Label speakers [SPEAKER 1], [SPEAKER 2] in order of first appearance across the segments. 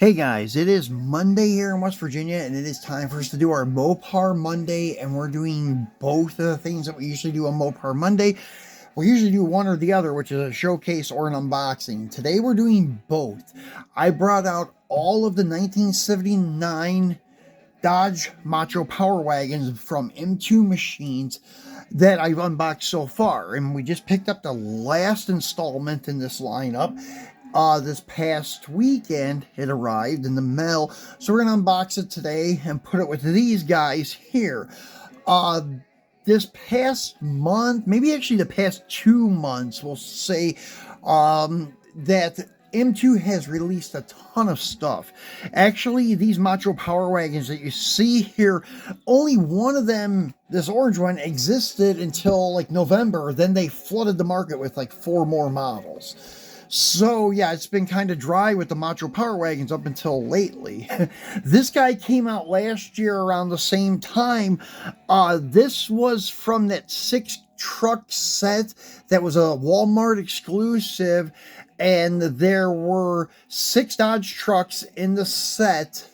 [SPEAKER 1] Hey guys, it is Monday here in West Virginia, and it is time for us to do our Mopar Monday, and we're doing both of the things that we usually do on Mopar Monday. We usually do one or the other, which is a showcase or an unboxing. Today we're doing both. I brought out all of the 1979 Dodge Macho Power Wagons from M2 machines that I've unboxed so far, and we just picked up the last installment in this lineup. This past weekend it arrived in the mail, so we're gonna unbox it today and put it with these guys here. uh this past month, maybe actually the past 2 months, we'll say, that M2 has released a ton of stuff. Actually, these Macho Power Wagons that you see here, only one of them, this orange one, existed until like November. Then they flooded the market with like 4 more models. So yeah, it's been kind of dry with the Macho Power Wagons up until lately. This guy came out last year around the same time. This was from that 6 truck set that was a Walmart exclusive, and there were 6 Dodge trucks in the set.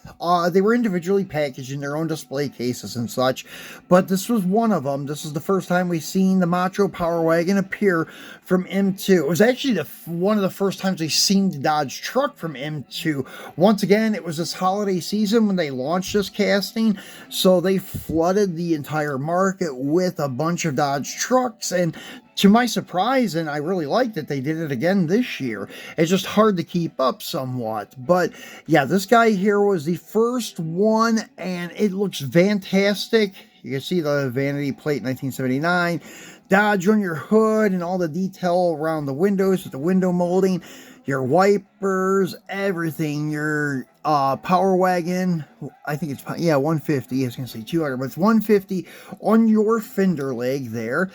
[SPEAKER 1] They were individually packaged in their own display cases and such, but this was one of them. This is the first time we've seen the Macho Power Wagon appear from M2. It was actually one of the first times we've seen the Dodge truck from M2. Once again, it was this holiday season when they launched this casting, so they flooded the entire market with a bunch of Dodge trucks, and to my surprise, and I really liked it, they did it again this year. It's just hard to keep up somewhat. But yeah, this guy here was the first one, and it looks fantastic. You can see the vanity plate 1979, Dodge on your hood, and all the detail around the windows with the window molding, your wipers, everything, your Power Wagon. I think it's, yeah, 150. I was going to say 200, but it's 150 on your fender leg there,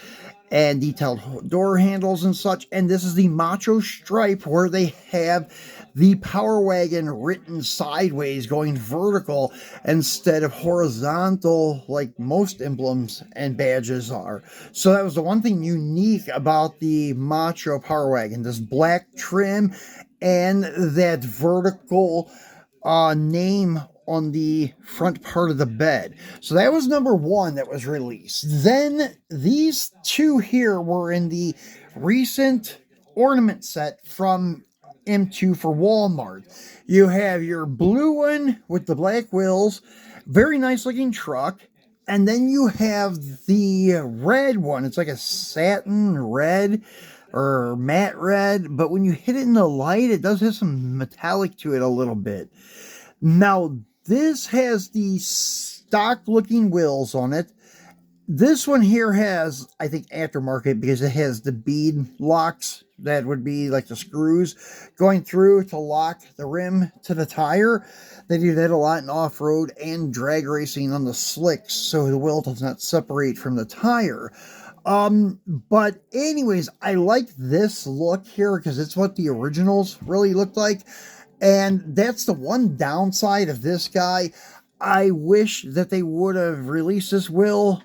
[SPEAKER 1] and detailed door handles and such. And this is the Macho stripe, where they have the Power Wagon written sideways, going vertical instead of horizontal like most emblems and badges are. So that was the one thing unique about the Macho Power Wagon, this black trim and that vertical name on the front part of the bed. So that was number one that was released. Then these two here were in the recent ornament set from M2 for Walmart. You have your blue one with the black wheels, very nice looking truck. And then you have the red one. It's like a satin red or matte red, but when you hit it in the light, it does have some metallic to it a little bit. Now, this has the stock looking wheels on it. This one here has, I think, aftermarket, because it has the bead locks that would be like the screws going through to lock the rim to the tire. They do that a lot in off-road and drag racing on the slicks, so the wheel does not separate from the tire. But anyways, I like this look here because it's what the originals really looked like. And that's the one downside of this guy. I wish that they would have released this wheel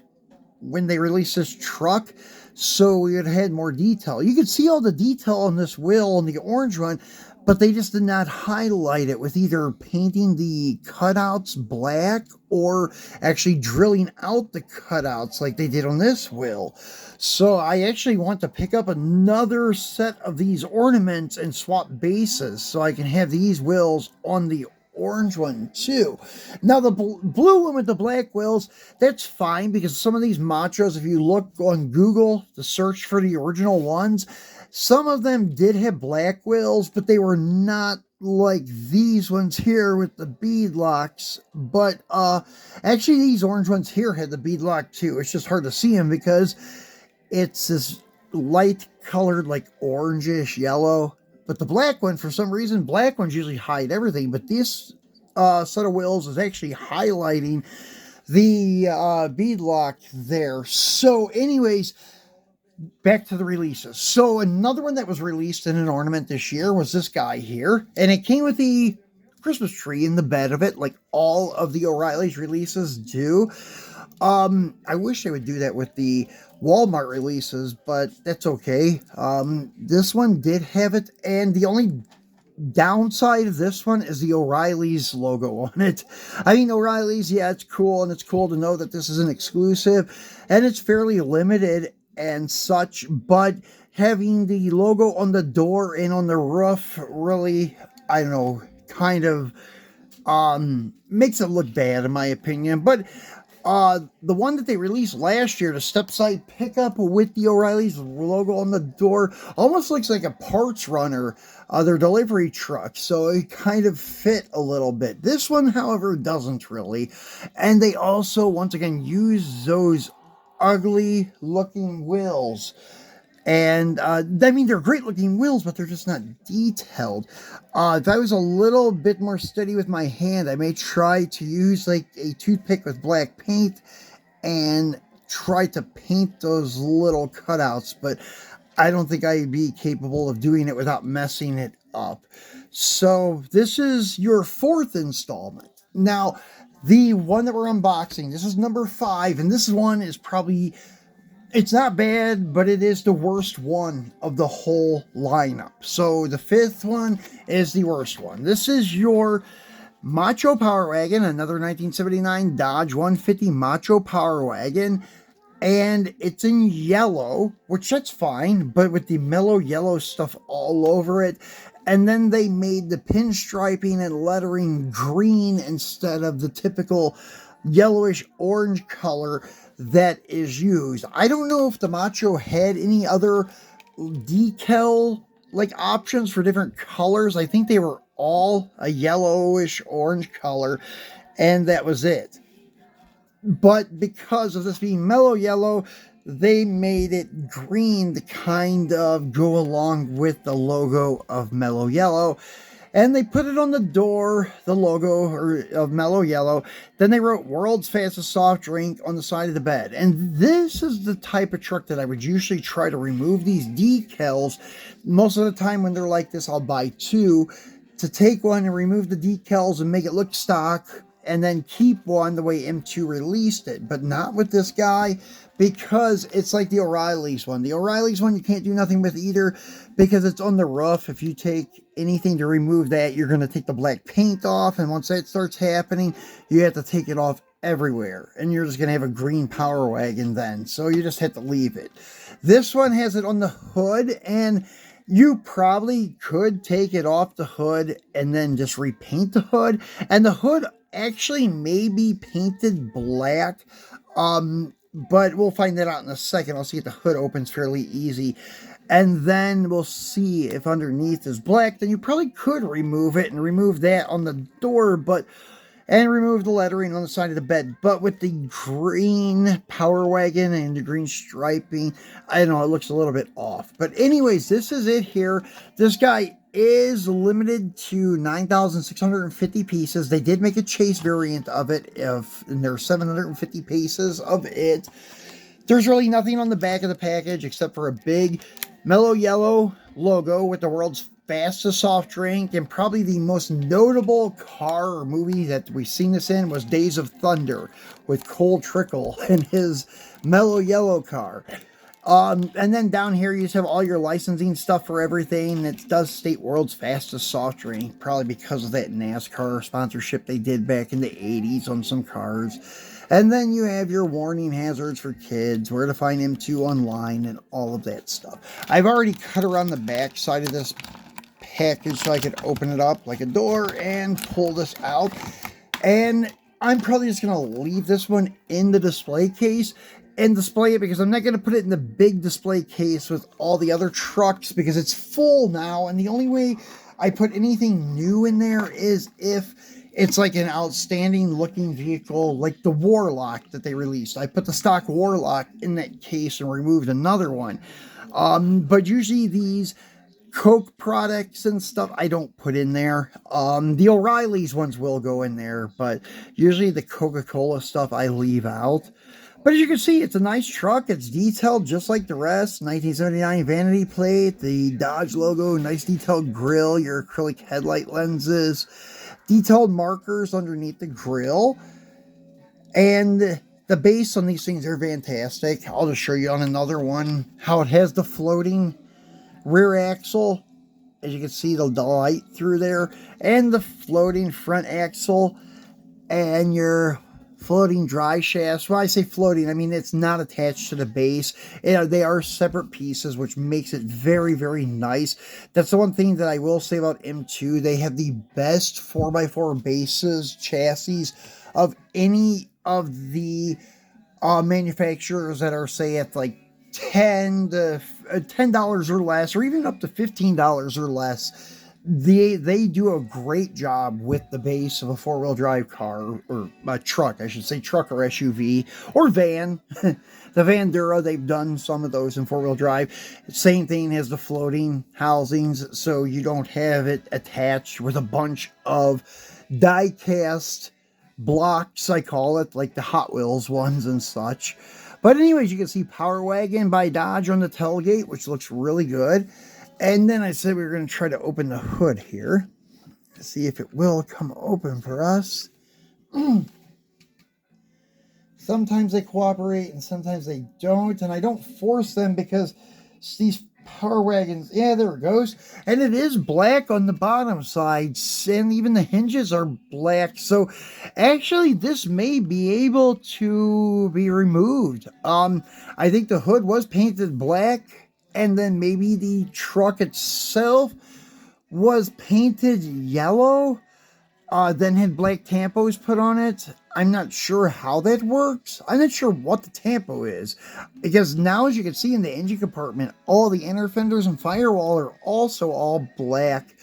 [SPEAKER 1] when they released this truck, so we would have had more detail. You could see all the detail on this wheel on the orange one, but they just did not highlight it with either painting the cutouts black or actually drilling out the cutouts like they did on this wheel. So I actually want to pick up another set of these ornaments and swap bases so I can have these wheels on the orange one too. Now the blue one with the black wheels, that's fine, because some of these Machos, if you look on Google to search for the original ones, some of them did have black wheels, but they were not like these ones here with the bead locks. But actually these orange ones here had the bead lock too. It's just hard to see them because it's this light colored, like orangish yellow. But the black one, for some reason, black ones usually hide everything, but this set of wheels is actually highlighting the bead lock there. So anyways, back to the releases. So another one that was released in an ornament this year was this guy here, and it came with the Christmas tree in the bed of it, like all of the O'Reilly's releases do. I wish they would do that with the Walmart releases, but that's okay. This one did have it, and the only downside of this one is the O'Reilly's logo on it. I mean, O'Reilly's, yeah, it's cool, and it's cool to know that this is an exclusive, and it's fairly limited and such, but having the logo on the door and on the roof really, I don't know, kind of makes it look bad in my opinion. But the one that they released last year, the step side pickup with the O'Reilly's logo on the door, almost looks like a parts runner, their delivery truck. So it kind of fit a little bit. This one, however, doesn't really. And they also, once again, use those ugly looking wheels. And I mean, they're great looking wheels, but they're just not detailed. If I was a little bit more steady with my hand, I may try to use like a toothpick with black paint and try to paint those little cutouts, but I don't think I'd be capable of doing it without messing it up. So this is your fourth installment. Now, the one that we're unboxing, this is number 5, and this one is probably, it's not bad, but it is the worst one of the whole lineup. So the 5th one is the worst one. This is your Macho Power Wagon, another 1979 Dodge 150 Macho Power Wagon. And it's in yellow, which that's fine, but with the Mello Yello stuff all over it. And then they made the pinstriping and lettering green instead of the typical yellowish orange color that is used. I don't know if the Macho had any other decal like options for different colors. I think they were all a yellowish orange color, and that was it. But because of this being Mello Yello, they made it green to kind of go along with the logo of Mello Yello. And they put it on the door, the logo of Mello Yello. Then they wrote World's Fastest Soft Drink on the side of the bed. And this is the type of truck that I would usually try to remove these decals. Most of the time when they're like this, I'll buy 2 to take one and remove the decals and make it look stock, and then keep one the way M2 released it, but not with this guy, because it's like the O'Reilly's one. The O'Reilly's one you can't do nothing with either because it's on the roof. If you take anything to remove that, you're going to take the black paint off, and once that starts happening, you have to take it off everywhere, and you're just going to have a green Power Wagon then, so you just have to leave it. This one has it on the hood, and you probably could take it off the hood and then just repaint the hood, and the hood actually may be painted black, but we'll find that out in a second. I'll see if the hood opens fairly easy, and then we'll see if underneath is black. Then you probably could remove it and remove that on the door, and remove the lettering on the side of the bed. But with the green Power Wagon and the green striping, I don't know, it looks a little bit off. But anyways, this is it here. This guy is limited to 9,650 pieces. They did make a chase variant of it, and there's 750 pieces of it. There's really nothing on the back of the package except for a big Mello Yello logo with the world's fastest soft drink, and probably the most notable car or movie that we've seen this in was Days of Thunder with Cole Trickle and his Mello Yello car. And then down here you just have all your licensing stuff for everything. It does state world's fastest soft drink, probably because of that NASCAR sponsorship they did back in the 80s on some cars. And then you have your warning hazards for kids, where to find M2 online, and all of that stuff. I've already cut around the back side of this package so I could open it up like a door and pull this out. And I'm probably just going to leave this one in the display case and display it, because I'm not going to put it in the big display case with all the other trucks because it's full now. And the only way I put anything new in there is if it's like an outstanding looking vehicle like the Warlock that they released. I put the stock Warlock in that case and removed another one. But usually these Coke products and stuff I don't put in there. The O'Reilly's ones will go in there, but usually the Coca-Cola stuff I leave out. But as you can see, it's a nice truck. It's detailed just like the rest. 1979 vanity plate, the Dodge logo, nice detailed grille, your acrylic headlight lenses, detailed markers underneath the grille. And the base on these things are fantastic. I'll just show you on another one how it has the floating rear axle. as you can see the light through there, and the floating front axle, and your floating drive shafts. When I say floating, I mean it's not attached to the base. They are separate pieces, which makes it very, very nice. That's the one thing that I will say about M2. They have the best 4x4 bases, chassis of any of the manufacturers that are, say, at like $10 or less, or even up to $15 or less. They do a great job with the base of a four-wheel drive car, or a truck, I should say, truck or SUV, or van. The Vandura, they've done some of those in four-wheel drive. Same thing as the floating housings, so you don't have it attached with a bunch of die-cast blocks, I call it, like the Hot Wheels ones and such. But anyways, you can see Power Wagon by Dodge on the tailgate, which looks really good. And then I said we were going to try to open the hood here to see if it will come open for us. Sometimes they cooperate and sometimes they don't. And I don't force them because these Power Wagons, yeah, there it goes. And it is black on the bottom side, and even the hinges are black. So actually this may be able to be removed. I think the hood was painted black, and then maybe the truck itself was painted yellow, then had black tampos put on it. I'm not sure how that works. I'm not sure what the tampo is, because now, as you can see in the engine compartment, all the inner fenders and firewall are also all black,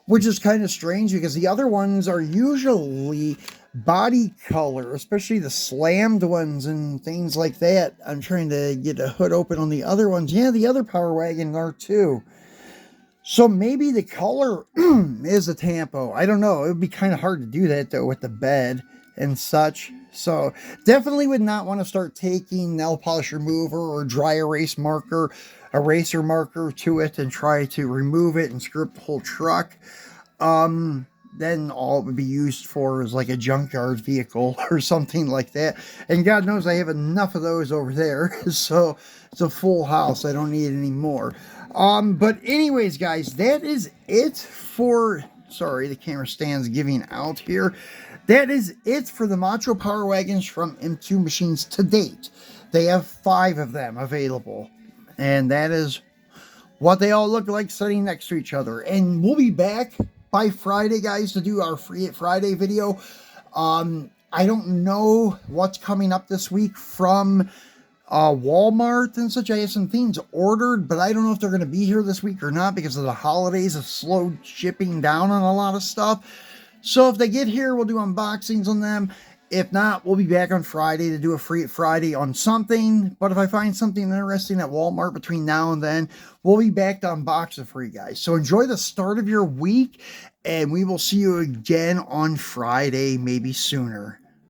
[SPEAKER 1] which is kind of strange because the other ones are usually body color, especially the slammed ones and things like that. I'm trying to get a hood open on the other ones. Yeah, the other Power Wagon are too. So maybe the color is a tampo. I don't know. It would be kind of hard to do that, though, with the bed and such. So definitely would not want to start taking nail polish remover or dry erase marker, eraser marker to it and try to remove it and screw up the whole truck. Then all it would be used for is like a junkyard vehicle or something like that. And God knows I have enough of those over there. So it's a full house. I don't need any more. But anyways, guys, that is it for, sorry, the camera stand's giving out here. That is it for the Macho Power Wagons from M2 Machines to date. They have 5 of them available. And that is what they all look like sitting next to each other. And we'll be back by Friday, guys, to do our Free It Friday video. I don't know what's coming up this week from Walmart and such. I have some things ordered, but I don't know if they're going to be here this week or not because of the holidays have slowed shipping down on a lot of stuff. So if they get here, we'll do unboxings on them. If not, we'll be back on Friday to do a Free It Friday on something. But if I find something interesting at Walmart between now and then, we'll be back to unbox it for you guys. So enjoy the start of your week, and we will see you again on Friday, maybe sooner.